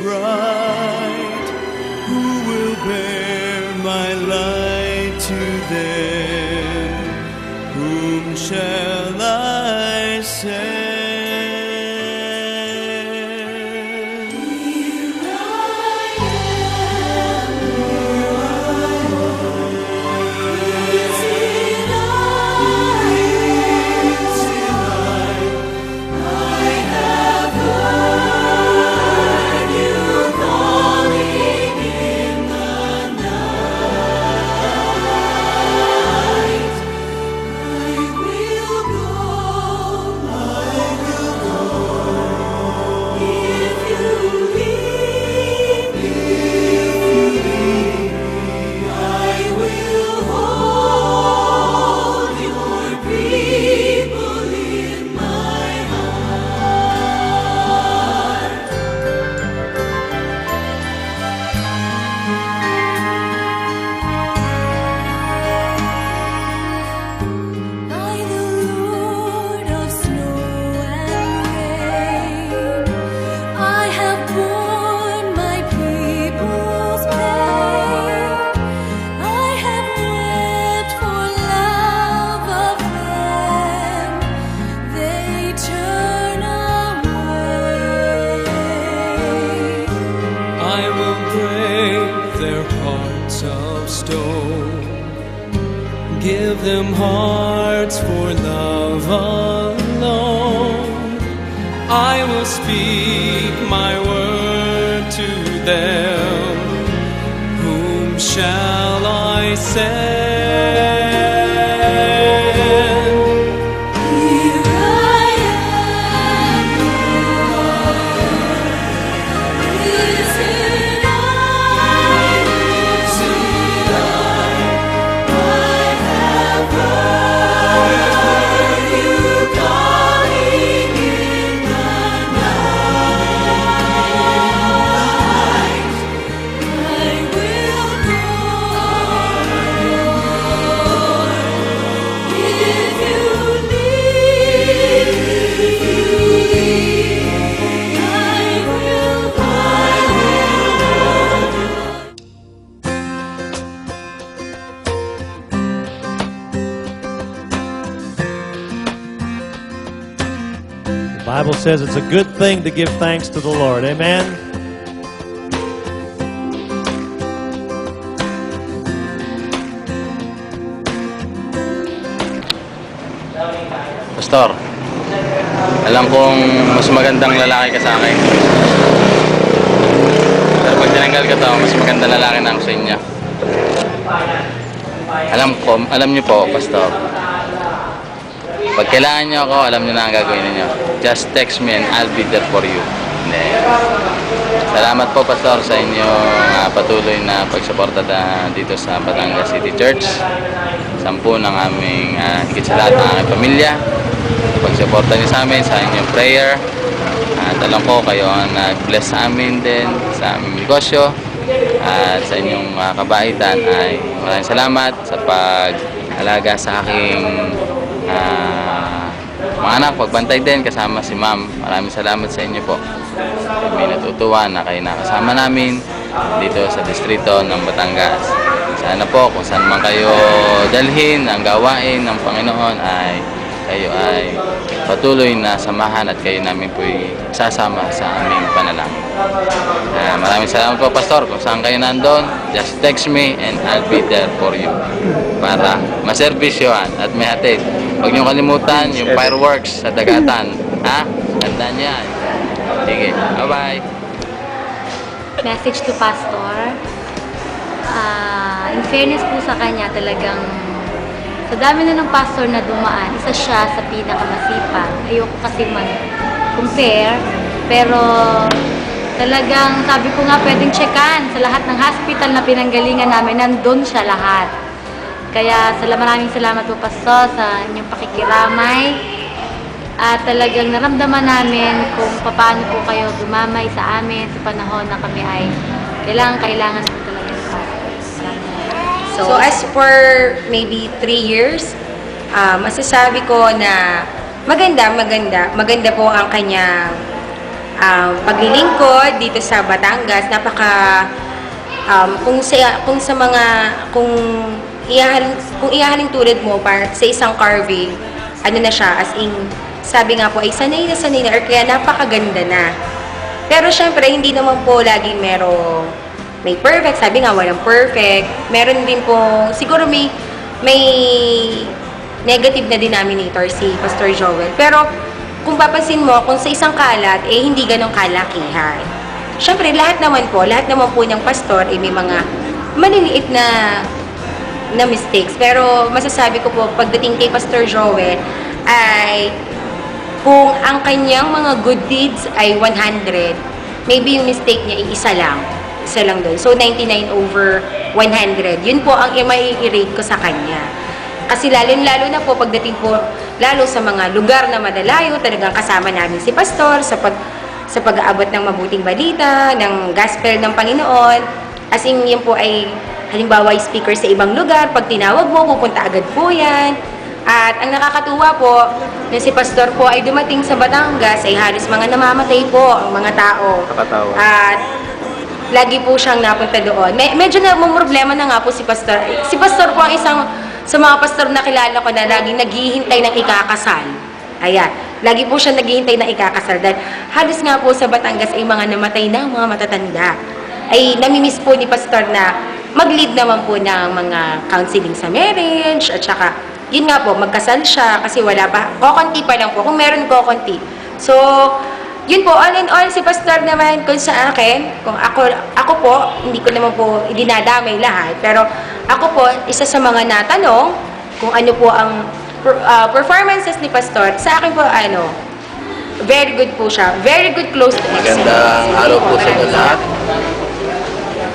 bright, who will bear my light to them? Whom shall I send? Give them hearts for love alone. I will speak my word to them. Whom shall I send? Here I am, Lord. Listen, The Bible says it's a good thing to give thanks to the Lord. Amen? Pastor, alam kong mas magandang lalaki ka sa akin. Pero pag tinanggal ka to, mas magandang lalaki na ako sa inyo. Alam niyo po, Pastor. Pag kailangan niyo ako, alam niyo na ang gagawin niyo. Just text me and I'll be there for you. Salamat po, Pastor, sa inyong patuloy na pagsuporta dito sa Batangas City Church. Sampu ng aming higit sa lahat ng aming pamilya. Pagsuporta niyo sa amin, sa inyong prayer. At alam ko kayo ang nag-bless sa amin din, sa aming negosyo. At sa inyong kabaitan ay maraming salamat sa pag-alaga sa aking mga anak, pagbantay din kasama si Ma'am. Maraming salamat sa inyo po. Kami natutuwa na kayo nakasama namin dito sa distrito ng Batangas. Sana po kung saan man kayo dalhin ang gawain ng Panginoon ay kayo ay patuloy na samahan at kayo namin po sasama sa aming panalangin. Maraming salamat po, Pastor. Kung saan kayo nandun, just text me and I'll be there for you para maservisyohan at may hatid. Huwag niyo kalimutan yung fireworks sa Dagatan. Ha? Tandaan yan. Sige. Bye-bye. Message to Pastor. In fairness po sa kanya, talagang sa dami na ng pastor na dumaan, isa siya sa pinakamasipag. Ayoko kasi mag-compare, pero talagang sabi ko nga pwedeng checkan sa lahat ng hospital na pinanggalingan namin, nandun siya lahat. Kaya maraming salamat po, Pastor, sa inyong pakikiramay. At talagang naramdaman namin kung paano po kayo dumamay sa amin sa panahon na kami ay kailangan po talaga ng pastor. So as for maybe 3 years, masasabi ko na maganda po ang kanyang paglilingkod dito sa Batangas. Kung ihahalin tulad mo para sa isang carving, ano na siya, as in, sabi nga po ay sanay na or kaya napakaganda na. Pero syempre, hindi naman po laging may perfect. Sabi nga, walang perfect. Meron din po, siguro may negative na denominator si Pastor Joel. Pero, kung papansin mo, kung sa isang kalat, hindi ganong kalakihan. Syempre, lahat naman po ng pastor, may mga maliliit na mistakes. Pero, masasabi ko po, pagdating kay Pastor Joel, ay kung ang kanyang mga good deeds ay 100, maybe yung mistake niya ay isa lang doon. So, 99/100. Yun po ang i-rate ko sa kanya. Kasi lalo na po pagdating po, lalo sa mga lugar na madalayo, talagang kasama namin si Pastor sa pag-aabot ng mabuting balita, ng gospel ng Panginoon. As in, yun po ay, halimbawa, speaker sa ibang lugar. Pag tinawag mo, pupunta agad po yan. At ang nakakatuwa po, na si Pastor po ay dumating sa Batangas, ay halos mga namamatay po ang mga tao. Nakatawa. At lagi po siyang napunta doon. Medyo problema na nga po si Pastor. Si Pastor po ang isang sa mga pastor na kilala ko na laging naghihintay ng ikakasal. Ayan. Lagi po siya naghihintay ng ikakasal. Dahil halos nga po sa Batangas ay mga namatay na, mga matatanda. Ay namimiss po ni Pastor na mag-lead naman po ng mga counseling sa marriage. At saka, yun nga po, magkasal siya kasi wala pa. Kokonti pa lang po. Kung meron kokonti. So, yun po, all in all, si Pastor naman kung sa akin, kung ako po, hindi ko naman po dinadamay lahat, pero ako po, isa sa mga natanong kung ano po ang performances ni Pastor, sa akin po, very good po siya. Very good, close to excellence. Magandang araw po sa inyo lahat.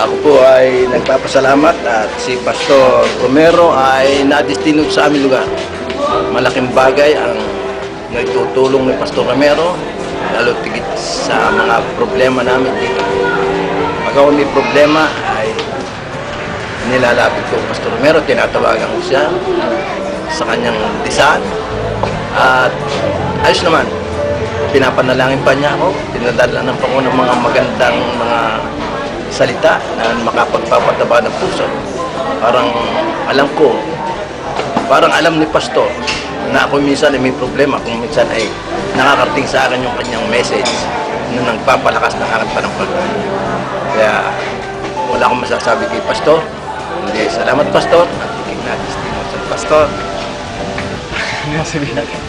Ako po ay nagpapasalamat at si Pastor Romero ay nadestinod sa aming lugar. Malaking bagay ang nagtutulong ni Pastor Romero, lalo tigit sa mga problema namin dito. Pag ako may problema ay nilalapit ko Pastor Romero, tinatawagan ko siya sa kanyang lisan at ayos naman, pinapanalangin pa niya ako, dinadalanan pa ko ng mga magandang mga salita na makapagpapataba ng puso. Parang alam ni Pastor na ako minsan ay may problema, kung minsan ay nakakarating sa akin yung kanyang message na nagpapalakas ng aking pananampalataya. Kaya wala akong masasabi kay Pastor. Hindi, salamat Pastor. At iking nadestino sa Pastor. Ano yung sabihin natin?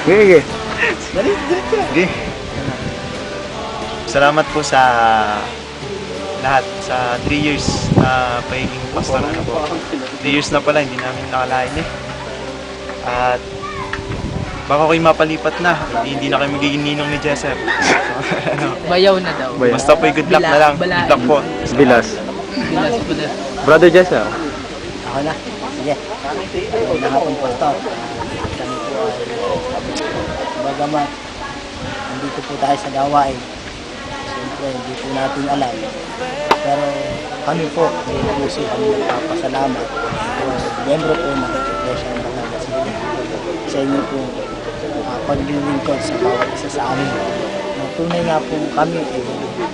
Sige. Salamat po sa lahat sa 3 years na pagiging pastor. 3 years na pala, hindi namin nakalain At baka kayo mapalipat na, hindi na kayo magiging ninong ni Jesser. Bayaw na daw. Basta po good luck na lang. Good luck po. Bilas. Brother Jessa. Ako na. Sige. Magandang hapon, Pastor. Kami po ay bagamat nandito po tayo sa gawain. Siyempre, hindi po natin alam. Pero kami po, may puso kami nagpapasalamat. Miyembro po ng Iglesia ng Batangas City. Sa inyo po, paglilingkod sa bawat isa sa amin. Tunay nga po kami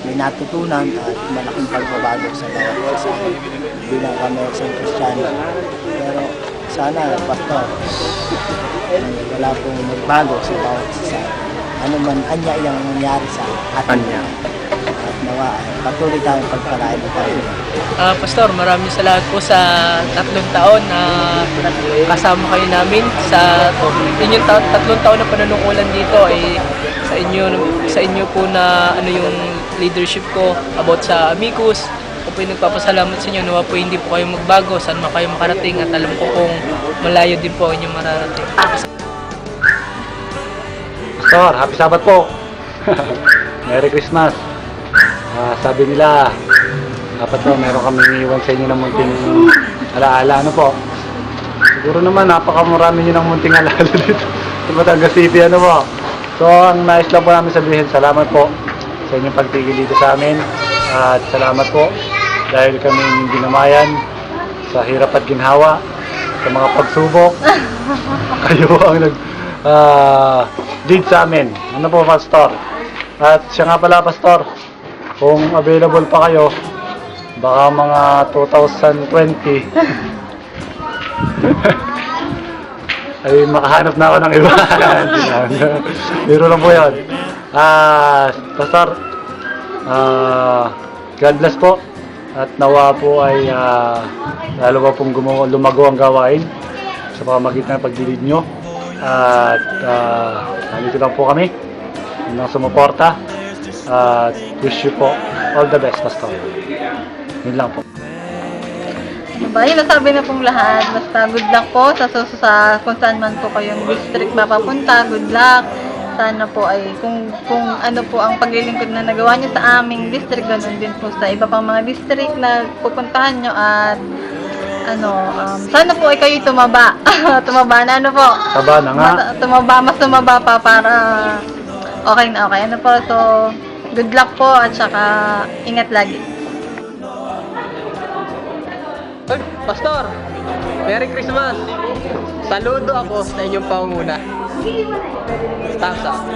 may natutunan at malaking pagbabago sa bawat isa sa amin bilang kami sa Kristiyano. Pero sana, Pastor, wala pong magbago sa bawat isa sa amin. Ano man anya iyang nangyari sa atin. At nawa, patuloy tayong pagpalain ng tayo. Pastor, maraming salamat po sa 3 taon na kasama kayo namin. Sa inyong 3 taon na panunungkulan dito ay sa inyo po na yung leadership ko about sa Amicus. Ako po yung nagpapasalamat sa inyo. Nawa po hindi po kayo magbago, saan man kayo makarating at alam ko kung malayo din po ang inyong mararating. Pastor, happy Sabbath po. Merry Christmas. Sabi nila, dapat po meron kaming iwan sa inyo ng munting alaala. Ano po? Siguro naman, napakamurami nyo ng munting alaala dito sa Batangas City. Ano po? So, ang nais lang po namin sabihin, salamat po sa inyong pagtigil dito sa amin. At salamat po dahil kami ginamayan sa hirap at ginhawa, sa mga pagsubok. Kayo ang nag-lead sa amin. Ano po, Pastor? At siya nga pala, Pastor, kung available pa kayo, baka mga 2020, ay makahanap na ako ng iba. Biro lang po yun. Pastor, God bless po. At nawa po ay lalo pa pong lumago ang gawain sa pamamagitan ng pagdilid nyo. At nandito lang po kami ng sumuporta. At wish you po all the best, Pastor. Yun lang po. Diba, yun nasabi na pong lahat. Basta good luck po sa kung saan man po kayong district mapapunta. Good luck. Sana po ay kung ano po ang paglilingkod na nagawa nyo sa aming district, ganun din po sa iba pang mga district na pupuntahan nyo. At sana po ay kayo tumaba. Tumaba na po. Taba na nga. Mas tumaba pa para okay na okay. Po, so good luck po at saka ingat lagi. Pastor, Merry Christmas! Saludo ako sa inyong pangunguna. Thumbs up.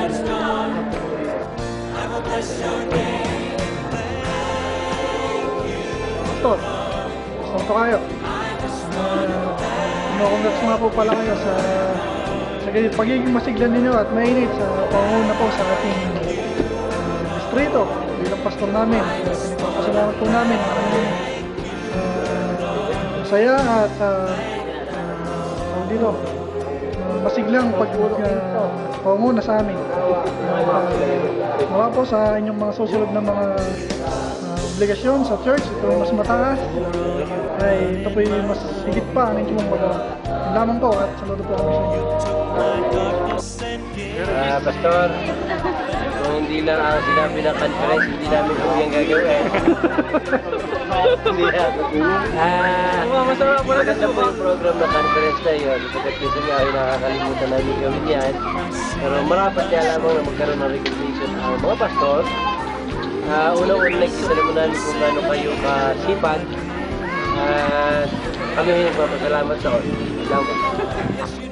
Pastor, santo kayo. Congrats nga po pala kayo sa pagiging masiglan ninyo at mainit sa pangunguna po sa ating distrito bilang pastor namin. Pinagpapasalamat po namin masaya at dito masiglang pangunguna sa amin. Mula po sa inyong mga susunod na mga obligasyon sa church, ito ay mas mataas, ay ito po ay mas higit pa ang inyong magawa. Yun lamang po at saludo po kami sa inyo. Pastor, kung hindi lang ang sinabi ng conference, hindi namin po yung gagawin. Masama po na po yung program ng conference na yun. Ipagkat minsan nga ay nakakalimutan namin gawin yan. Pero marapat niya lamang na magkaroon ng recognition ang mga pastor. Unang-unang nakikita naman namin kung gaano kayo kasipag. Kami ay nagpapasalamat sa Lord. Salamat.